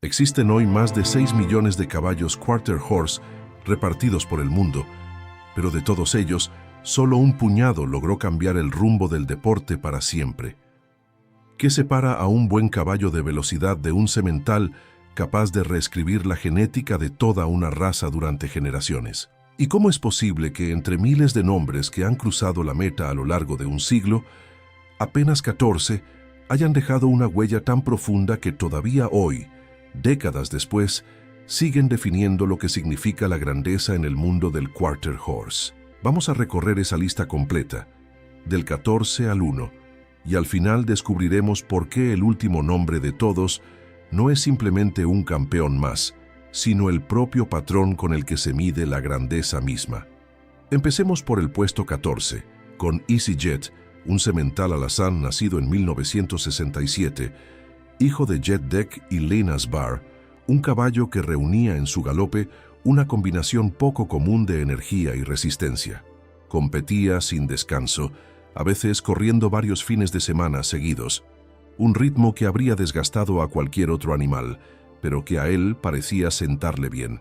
Existen hoy más de 6 millones de caballos Quarter Horse repartidos por el mundo, pero de todos ellos, solo un puñado logró cambiar el rumbo del deporte para siempre. ¿Qué separa a un buen caballo de velocidad de un semental capaz de reescribir la genética de toda una raza durante generaciones? ¿Y cómo es posible que entre miles de nombres que han cruzado la meta a lo largo de un siglo, apenas 14 hayan dejado una huella tan profunda que todavía hoy, décadas después, siguen definiendo lo que significa la grandeza en el mundo del Quarter Horse? Vamos a recorrer esa lista completa, del 14 al 1, y al final descubriremos por qué el último nombre de todos no es simplemente un campeón más, sino el propio patrón con el que se mide la grandeza misma. Empecemos por el puesto 14, con EasyJet, un semental alazán nacido en 1967, hijo de Jet Deck y Lane Asbar, un caballo que reunía en su galope una combinación poco común de energía y resistencia. Competía sin descanso, a veces corriendo varios fines de semana seguidos, un ritmo que habría desgastado a cualquier otro animal, pero que a él parecía sentarle bien.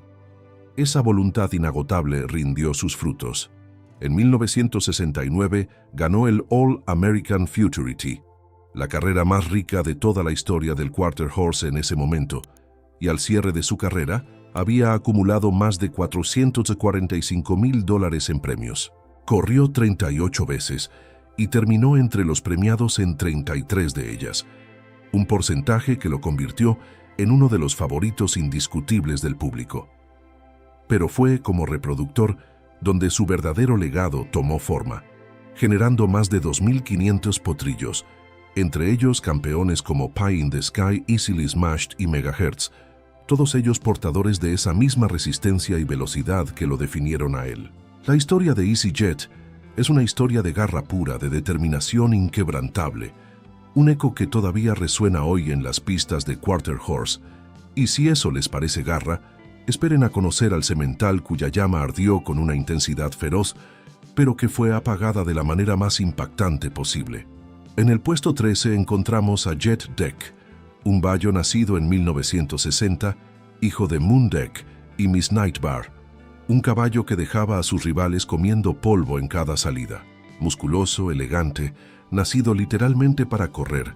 Esa voluntad inagotable rindió sus frutos. En 1969 ganó el All American Futurity, la carrera más rica de toda la historia del Quarter Horse en ese momento, y al cierre de su carrera había acumulado más de $445,000 en premios. Corrió 38 veces y terminó entre los premiados en 33 de ellas, un porcentaje que lo convirtió en uno de los favoritos indiscutibles del público. Pero fue como reproductor donde su verdadero legado tomó forma, generando más de 2.500 potrillos, entre ellos campeones como Pie in the Sky, Easily Smashed y Megahertz, todos ellos portadores de esa misma resistencia y velocidad que lo definieron a él. La historia de EasyJet es una historia de garra pura, de determinación inquebrantable, un eco que todavía resuena hoy en las pistas de Quarter Horse, y si eso les parece garra, esperen a conocer al semental cuya llama ardió con una intensidad feroz, pero que fue apagada de la manera más impactante posible. En el puesto 13 encontramos a Jet Deck, un bayo nacido en 1960, hijo de Moon Deck y Miss Nightbar, un caballo que dejaba a sus rivales comiendo polvo en cada salida. Musculoso, elegante, nacido literalmente para correr,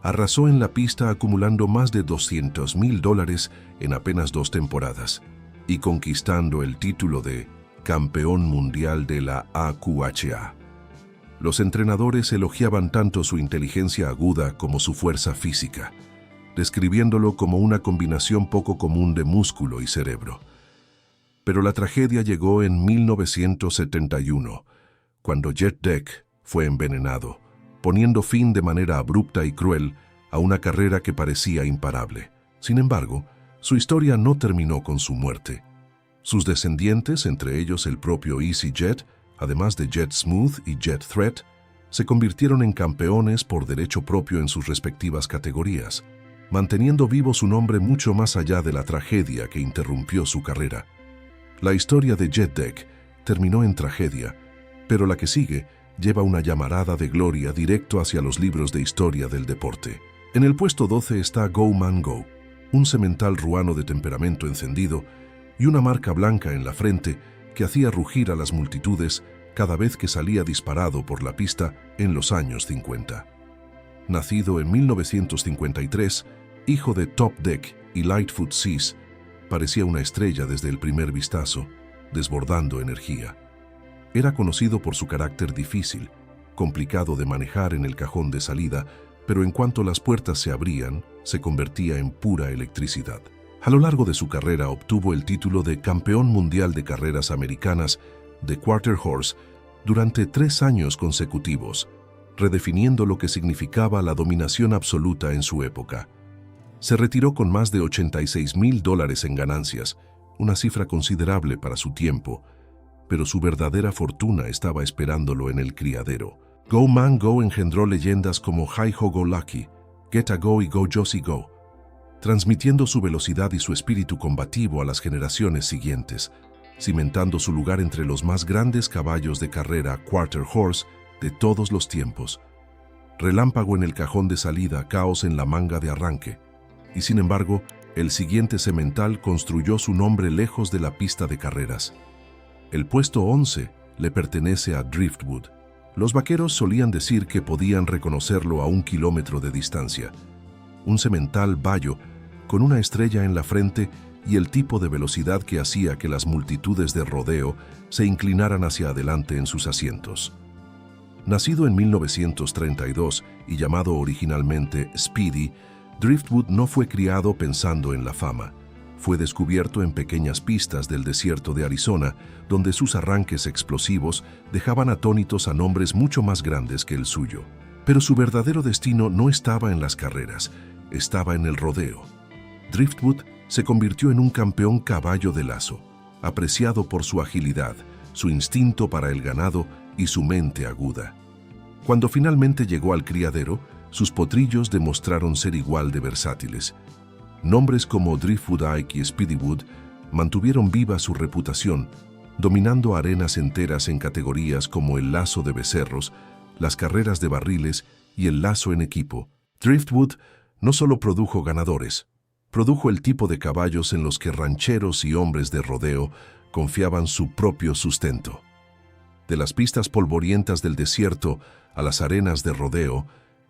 arrasó en la pista acumulando más de $200,000 en apenas 2 temporadas y conquistando el título de campeón mundial de la AQHA. Los entrenadores elogiaban tanto su inteligencia aguda como su fuerza física, describiéndolo como una combinación poco común de músculo y cerebro. Pero la tragedia llegó en 1971, cuando Jet Deck fue envenenado, poniendo fin de manera abrupta y cruel a una carrera que parecía imparable. Sin embargo, su historia no terminó con su muerte. Sus descendientes, entre ellos el propio EasyJet, además de Jet Smooth y Jet Threat, se convirtieron en campeones por derecho propio en sus respectivas categorías, manteniendo vivo su nombre mucho más allá de la tragedia que interrumpió su carrera. La historia de Jet Deck terminó en tragedia, pero la que sigue lleva una llamarada de gloria directo hacia los libros de historia del deporte. En el puesto 12 está Go Man Go, un semental ruano de temperamento encendido y una marca blanca en la frente que hacía rugir a las multitudes cada vez que salía disparado por la pista en los años 50. Nacido en 1953, hijo de Top Deck y Lightfoot Seas, parecía una estrella desde el primer vistazo, desbordando energía. Era conocido por su carácter difícil, complicado de manejar en el cajón de salida, pero en cuanto las puertas se abrían, se convertía en pura electricidad. A lo largo de su carrera obtuvo el título de campeón mundial de carreras americanas de Quarter Horse durante 3 años consecutivos, redefiniendo lo que significaba la dominación absoluta en su época. Se retiró con más de $86,000 en ganancias, una cifra considerable para su tiempo, pero su verdadera fortuna estaba esperándolo en el criadero. Go Man Go engendró leyendas como Hi Ho Go Lucky, Get a Go y Go Josie Go, transmitiendo su velocidad y su espíritu combativo a las generaciones siguientes, cimentando su lugar entre los más grandes caballos de carrera Quarter Horse de todos los tiempos. Relámpago en el cajón de salida, caos en la manga de arranque, y sin embargo, El siguiente semental construyó su nombre lejos de la pista de carreras. El puesto 11 le pertenece a Driftwood. Los vaqueros solían decir que podían reconocerlo a 1 kilómetro de distancia. Un semental bayo con una estrella en la frente y el tipo de velocidad que hacía que las multitudes de rodeo se inclinaran hacia adelante en sus asientos. Nacido en 1932 y llamado originalmente Speedy, Driftwood no fue criado pensando en la fama. Fue descubierto en pequeñas pistas del desierto de Arizona, donde sus arranques explosivos dejaban atónitos a nombres mucho más grandes que el suyo. Pero su verdadero destino no estaba en las carreras, estaba en el rodeo. Driftwood se convirtió en un campeón caballo de lazo, apreciado por su agilidad, su instinto para el ganado y su mente aguda. Cuando finalmente llegó al criadero, sus potrillos demostraron ser igual de versátiles. Nombres como Driftwood Ike y Speedy Wood mantuvieron viva su reputación, dominando arenas enteras en categorías como el lazo de becerros, las carreras de barriles y el lazo en equipo. Driftwood no solo produjo ganadores, produjo el tipo de caballos en los que rancheros y hombres de rodeo confiaban su propio sustento. De las pistas polvorientas del desierto a las arenas de rodeo,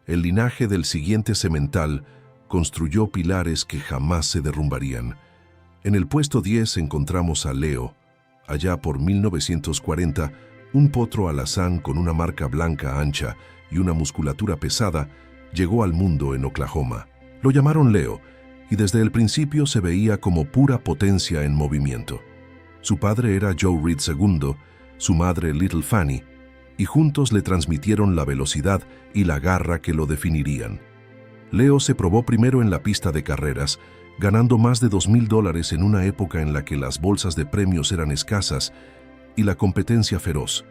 el linaje del siguiente semental construyó pilares que jamás se derrumbarían. En el puesto 10 encontramos a Leo. Allá por 1940, un potro alazán con una marca blanca ancha y una musculatura pesada llegó al mundo en Oklahoma. Lo llamaron Leo, y desde el principio se veía como pura potencia en movimiento. Su padre era Joe Reed II, su madre Little Fanny, y juntos le transmitieron la velocidad y la garra que lo definirían. Leo se probó primero en la pista de carreras, ganando más de $2,000 en una época en la que las bolsas de premios eran escasas y la competencia feroz.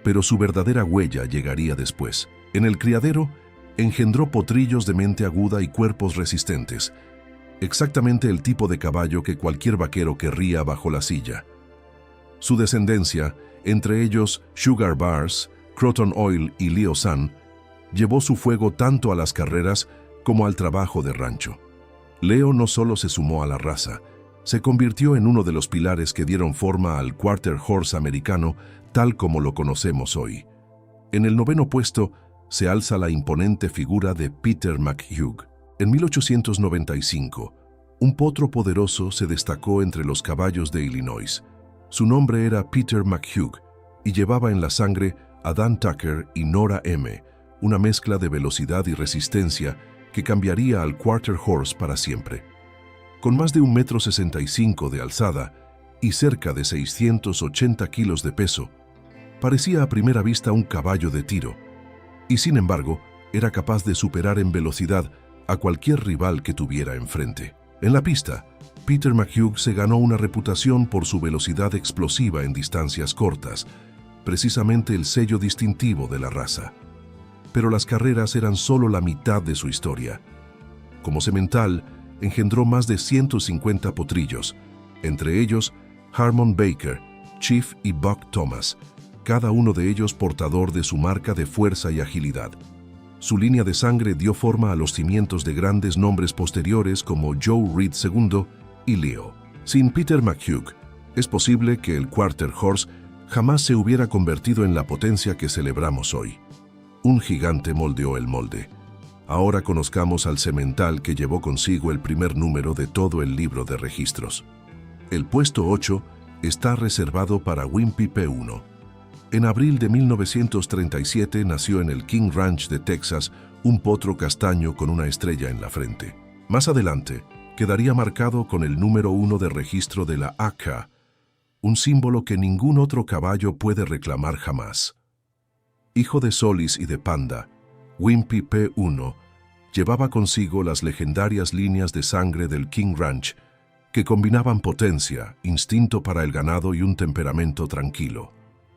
Pero su verdadera huella llegaría después. En el criadero, engendró potrillos de mente aguda y cuerpos resistentes, exactamente el tipo de caballo que cualquier vaquero querría bajo la silla. Su descendencia, entre ellos Sugar Bars, Croton Oil y Leo San, llevó su fuego tanto a las carreras como al trabajo de rancho. Leo no solo se sumó a la raza, se convirtió en uno de los pilares que dieron forma al Quarter Horse americano tal como lo conocemos hoy. En el 9º puesto se alza la imponente figura de Peter McHugh. En 1895, un potro poderoso se destacó entre los caballos de Illinois. Su nombre era Peter McHugh y llevaba en la sangre a Dan Tucker y Nora M., una mezcla de velocidad y resistencia que cambiaría al Quarter Horse para siempre. Con más de 1,65 m de alzada y cerca de 680 kilos de peso, parecía a primera vista un caballo de tiro, y sin embargo, era capaz de superar en velocidad a cualquier rival que tuviera enfrente. En la pista, Peter McHugh se ganó una reputación por su velocidad explosiva en distancias cortas, precisamente el sello distintivo de la raza. Pero las carreras eran solo la mitad de su historia. Como semental, engendró más de 150 potrillos, entre ellos Harmon Baker, Chief y Buck Thomas, cada uno de ellos portador de su marca de fuerza y agilidad. Su línea de sangre dio forma a los cimientos de grandes nombres posteriores como Joe Reed II y Leo. Sin Peter McHugh, es posible que el Quarter Horse jamás se hubiera convertido en la potencia que celebramos hoy. Un gigante moldeó el molde. Ahora conozcamos al semental que llevó consigo el primer número de todo el libro de registros. El puesto 8 está reservado para Wimpy P1. En abril de 1937 nació en el King Ranch de Texas un potro castaño con una estrella en la frente. Más adelante, quedaría marcado con el número 1 de registro de la ACA, un símbolo que ningún otro caballo puede reclamar jamás. Hijo de Solis y de Panda, Wimpy P1 llevaba consigo las legendarias líneas de sangre del King Ranch, que combinaban potencia, instinto para el ganado y un temperamento tranquilo.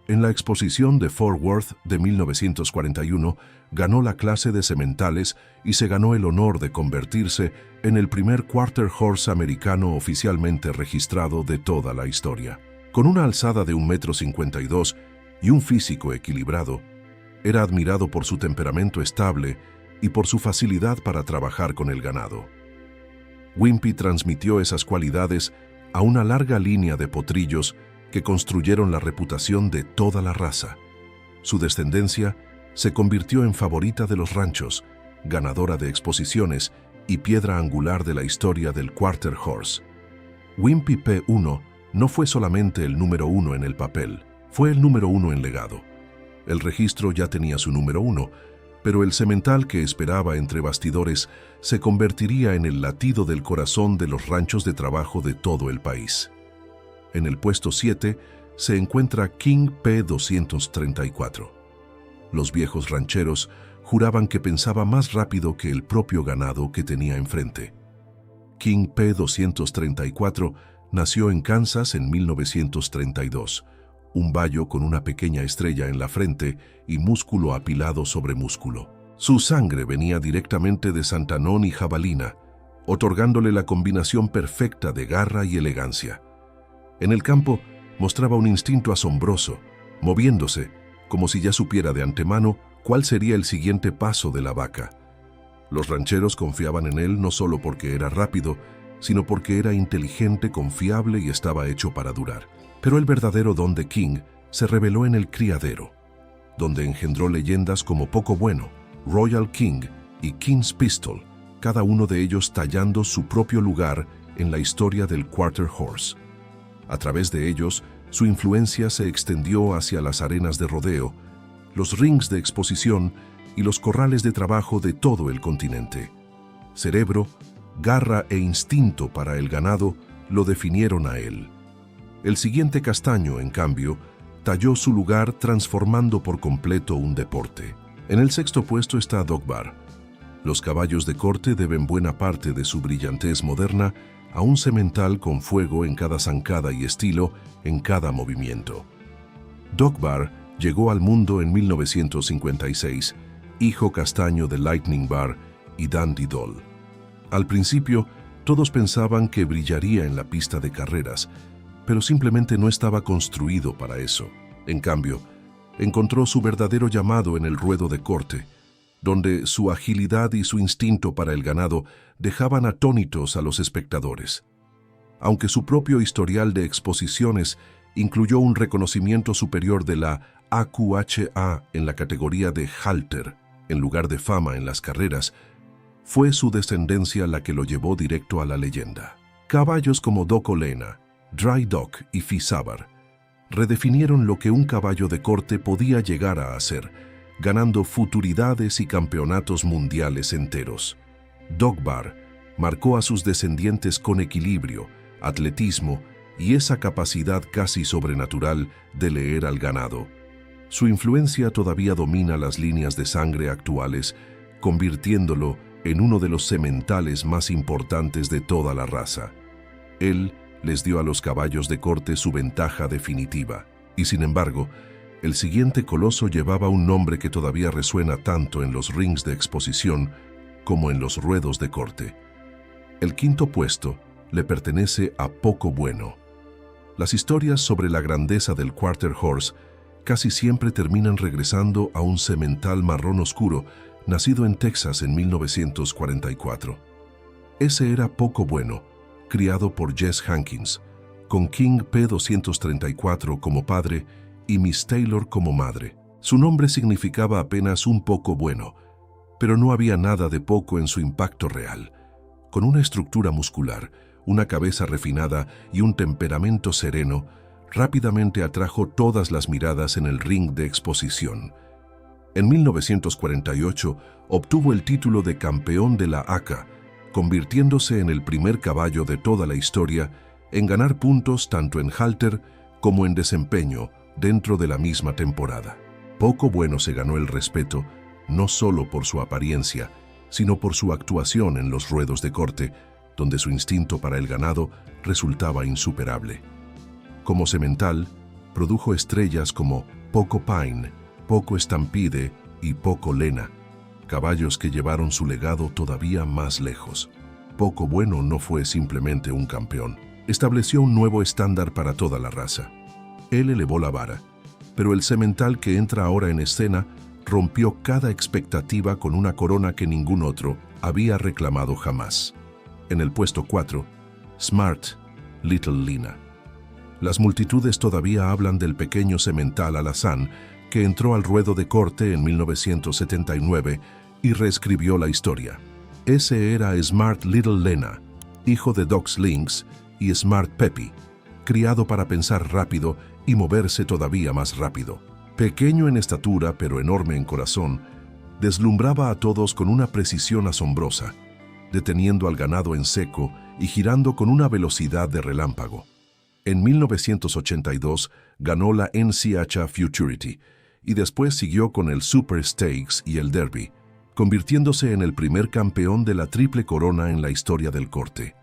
En la exposición de Fort Worth de 1941, ganó la clase de sementales y se ganó el honor de convertirse en el primer Quarter Horse americano oficialmente registrado de toda la historia. Con una alzada de 1,52 m y un físico equilibrado, era admirado por su temperamento estable y por su facilidad para trabajar con el ganado. Wimpy transmitió esas cualidades a una larga línea de potrillos que construyeron la reputación de toda la raza. Su descendencia se convirtió en favorita de los ranchos, ganadora de exposiciones y piedra angular de la historia del Quarter Horse. Wimpy P1 no fue solamente el número 1 en el papel, fue el número 1 en legado. El registro ya tenía su número 1, pero el semental que esperaba entre bastidores se convertiría en el latido del corazón de los ranchos de trabajo de todo el país. En el puesto 7 se encuentra King P234. Los viejos rancheros juraban que pensaba más rápido que el propio ganado que tenía enfrente. King P234 nació en Kansas en 1932, un bayo con una pequeña estrella en la frente y músculo apilado sobre músculo. Su sangre venía directamente de Santanón y Jabalina, otorgándole la combinación perfecta de garra y elegancia. En el campo mostraba un instinto asombroso, moviéndose como si ya supiera de antemano cuál sería el siguiente paso de la vaca. Los rancheros confiaban en él no solo porque era rápido, sino porque era inteligente, confiable y estaba hecho para durar. Pero el verdadero don de King se reveló en el criadero, donde engendró leyendas como Poco Bueno, Royal King y King's Pistol, cada uno de ellos tallando su propio lugar en la historia del Quarter Horse. A través de ellos, su influencia se extendió hacia las arenas de rodeo, los rings de exposición y los corrales de trabajo de todo el continente. Cerebro, garra e instinto para el ganado lo definieron a él. El siguiente castaño, en cambio, talló su lugar transformando por completo un deporte. En el sexto puesto está Dog Bar. Los caballos de corte deben buena parte de su brillantez moderna a un semental con fuego en cada zancada y estilo en cada movimiento. Dog Bar llegó al mundo en 1956, hijo castaño de Lightning Bar y Dandy Doll. Al principio, todos pensaban que brillaría en la pista de carreras, pero simplemente no estaba construido para eso. En cambio, encontró su verdadero llamado en el ruedo de corte, donde su agilidad y su instinto para el ganado dejaban atónitos a los espectadores. Aunque su propio historial de exposiciones incluyó un reconocimiento superior de la AQHA en la categoría de halter, en lugar de fama en las carreras, fue su descendencia la que lo llevó directo a la leyenda. Caballos como Doc Olena, Dry Dock y Fisabar redefinieron lo que un caballo de corte podía llegar a hacer, ganando futuridades y campeonatos mundiales enteros. Dog Bar marcó a sus descendientes con equilibrio, atletismo y esa capacidad casi sobrenatural de leer al ganado. Su influencia todavía domina las líneas de sangre actuales, convirtiéndolo en uno de los sementales más importantes de toda la raza. Él les dio a los caballos de corte su ventaja definitiva, y sin embargo, el siguiente coloso llevaba un nombre que todavía resuena tanto en los rings de exposición como en los ruedos de corte. El quinto puesto le pertenece a Poco Bueno. Las historias sobre la grandeza del Quarter Horse casi siempre terminan regresando a un semental marrón oscuro nacido en Texas en 1944. Ese era Poco Bueno, criado por Jess Hankins, con King P234 como padre y Miss Taylor como madre. Su nombre significaba apenas un poco bueno, pero no había nada de poco en su impacto real. Con una estructura muscular, una cabeza refinada y un temperamento sereno, rápidamente atrajo todas las miradas en el ring de exposición. En 1948 obtuvo el título de campeón de la ACA, convirtiéndose en el primer caballo de toda la historia en ganar puntos tanto en halter como en desempeño dentro de la misma temporada. Poco Bueno se ganó el respeto no solo por su apariencia, sino por su actuación en los ruedos de corte, donde su instinto para el ganado resultaba insuperable. Como semental, produjo estrellas como Poco Pine, Poco Stampede y Poco Lena, caballos que llevaron su legado todavía más lejos. Poco Bueno no fue simplemente un campeón, estableció un nuevo estándar para toda la raza. Él elevó la vara, pero el semental que entra ahora en escena rompió cada expectativa con una corona que ningún otro había reclamado jamás. En el puesto 4, Smart Little Lena. Las multitudes todavía hablan del pequeño semental alazán que entró al ruedo de corte en 1979 y reescribió la historia. Ese era Smart Little Lena, hijo de Doc Slinks y Smart Peppy, criado para pensar rápido y moverse todavía más rápido. Pequeño en estatura pero enorme en corazón, deslumbraba a todos con una precisión asombrosa, deteniendo al ganado en seco y girando con una velocidad de relámpago. En 1982 ganó la NCHA Futurity y después siguió con el Super Stakes y el Derby, convirtiéndose en el primer campeón de la Triple Corona en la historia del corte.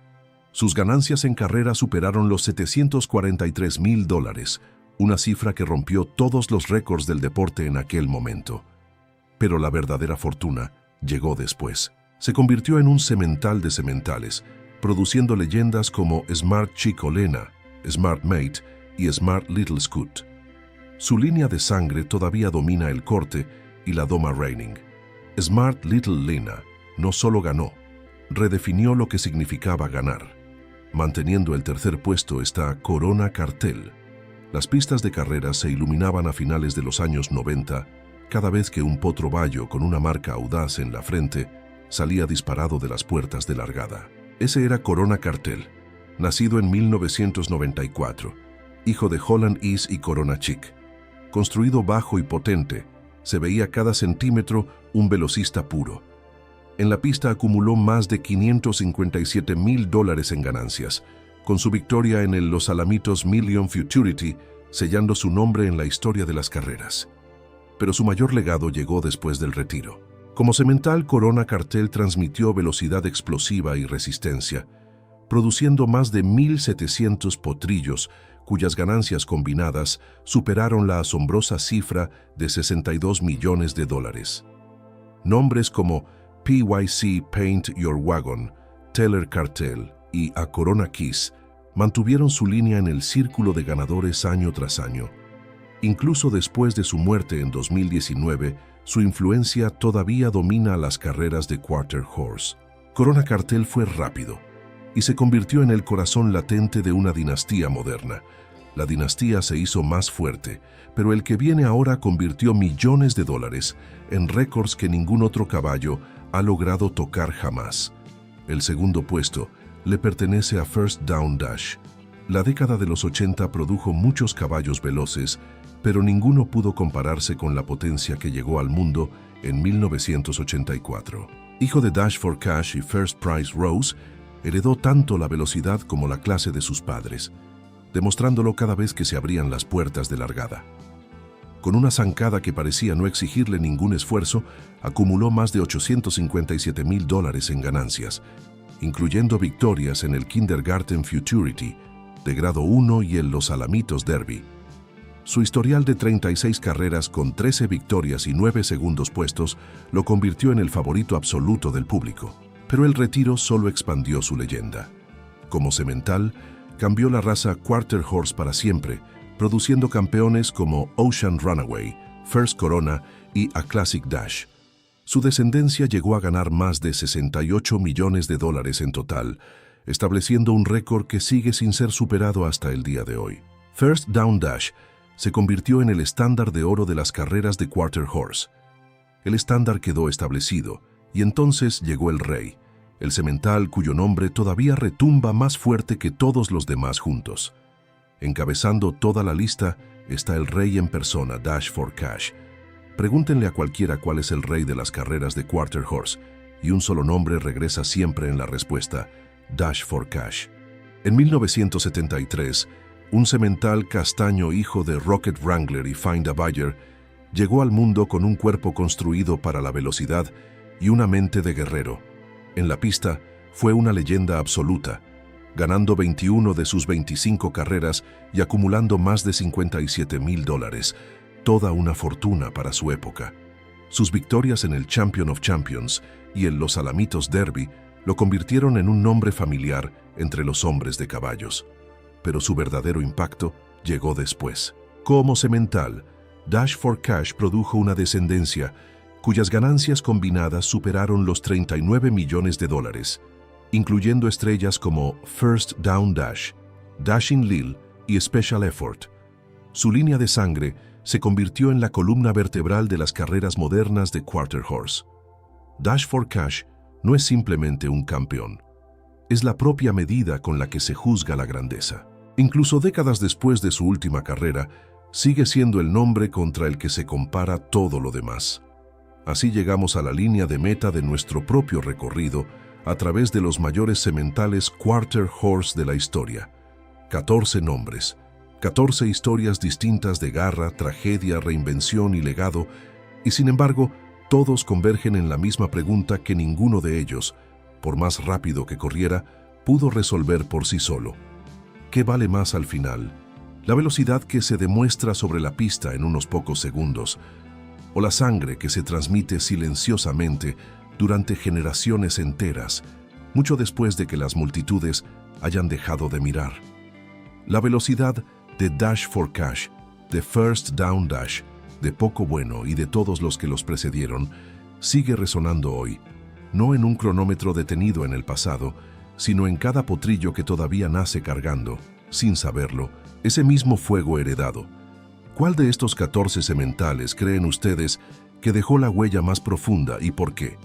Sus ganancias en carrera superaron los $743,000, una cifra que rompió todos los récords del deporte en aquel momento. Pero la verdadera fortuna llegó después. Se convirtió en un semental de sementales, produciendo leyendas como Smart Chico Lena, Smart Mate y Smart Little Scoot. Su línea de sangre todavía domina el corte y la doma reining. Smart Little Lena no solo ganó, redefinió lo que significaba ganar. Manteniendo el tercer puesto está Corona Cartel. Las pistas de carreras se iluminaban a finales de los años 90 cada vez que un potro bayo con una marca audaz en la frente salía disparado de las puertas de largada. Ese era Corona Cartel, nacido en 1994, hijo de Holland Ease y Corona Chic. Construido bajo y potente, se veía cada centímetro un velocista puro. En la pista acumuló más de $557,000 en ganancias, con su victoria en el Los Alamitos Million Futurity, sellando su nombre en la historia de las carreras. Pero su mayor legado llegó después del retiro. Como semental, Corona Cartel transmitió velocidad explosiva y resistencia, produciendo más de 1,700 potrillos, cuyas ganancias combinadas superaron la asombrosa cifra de $62 millones. Nombres como PYC Paint Your Wagon, Teller Cartel y A Corona Kiss mantuvieron su línea en el círculo de ganadores año tras año. Incluso después de su muerte en 2019, su influencia todavía domina las carreras de Quarter Horse. Corona Cartel fue rápido y se convirtió en el corazón latente de una dinastía moderna. La dinastía se hizo más fuerte, pero el que viene ahora convirtió millones de dólares en récords que ningún otro caballo ha logrado tocar jamás. El segundo puesto le pertenece a First Down Dash. La década de los 80 produjo muchos caballos veloces, pero ninguno pudo compararse con la potencia que llegó al mundo en 1984. Hijo de Dash for Cash y First Prize Rose, heredó tanto la velocidad como la clase de sus padres, demostrándolo cada vez que se abrían las puertas de largada. Con una zancada que parecía no exigirle ningún esfuerzo, acumuló más de $857,000 en ganancias, incluyendo victorias en el Kindergarten Futurity, de grado 1 y en los Alamitos Derby. Su historial de 36 carreras con 13 victorias y 9 segundos puestos lo convirtió en el favorito absoluto del público. Pero el retiro solo expandió su leyenda. Como semental, cambió la raza Quarter Horse para siempre, produciendo campeones como Ocean Runaway, First Corona y A Classic Dash. Su descendencia llegó a ganar más de $68 millones en total, estableciendo un récord que sigue sin ser superado hasta el día de hoy. First Down Dash se convirtió en el estándar de oro de las carreras de Quarter Horse. El estándar quedó establecido, y entonces llegó el rey, el semental cuyo nombre todavía retumba más fuerte que todos los demás juntos. Encabezando toda la lista está el rey en persona, Dash for Cash. Pregúntenle a cualquiera cuál es el rey de las carreras de Quarter Horse, y un solo nombre regresa siempre en la respuesta, Dash for Cash. En 1973, un semental castaño hijo de Rocket Wrangler y Find a Buyer llegó al mundo con un cuerpo construido para la velocidad y una mente de guerrero. En la pista fue una leyenda absoluta, ganando 21 de sus 25 carreras y acumulando más de $57,000, toda una fortuna para su época. Sus victorias en el Champion of Champions y en los Alamitos Derby lo convirtieron en un nombre familiar entre los hombres de caballos. Pero su verdadero impacto llegó después. Como semental, Dash for Cash produjo una descendencia cuyas ganancias combinadas superaron los $39 millones, incluyendo estrellas como First Down Dash, Dashing Lil y Special Effort. Su línea de sangre se convirtió en la columna vertebral de las carreras modernas de Quarter Horse. Dash for Cash no es simplemente un campeón, es la propia medida con la que se juzga la grandeza. Incluso décadas después de su última carrera, sigue siendo el nombre contra el que se compara todo lo demás. Así llegamos a la línea de meta de nuestro propio recorrido a través de los mayores sementales Quarter Horse de la historia. 14 nombres, 14 historias distintas de garra, tragedia, reinvención y legado, y sin embargo, todos convergen en la misma pregunta que ninguno de ellos, por más rápido que corriera, pudo resolver por sí solo. ¿Qué vale más al final? ¿La velocidad que se demuestra sobre la pista en unos pocos segundos, o la sangre que se transmite silenciosamente durante generaciones enteras, mucho después de que las multitudes hayan dejado de mirar? La velocidad de Dash for Cash, de First Down Dash, de Poco Bueno y de todos los que los precedieron, sigue resonando hoy, no en un cronómetro detenido en el pasado, sino en cada potrillo que todavía nace cargando, sin saberlo, ese mismo fuego heredado. ¿Cuál de estos 14 sementales creen ustedes que dejó la huella más profunda y por qué?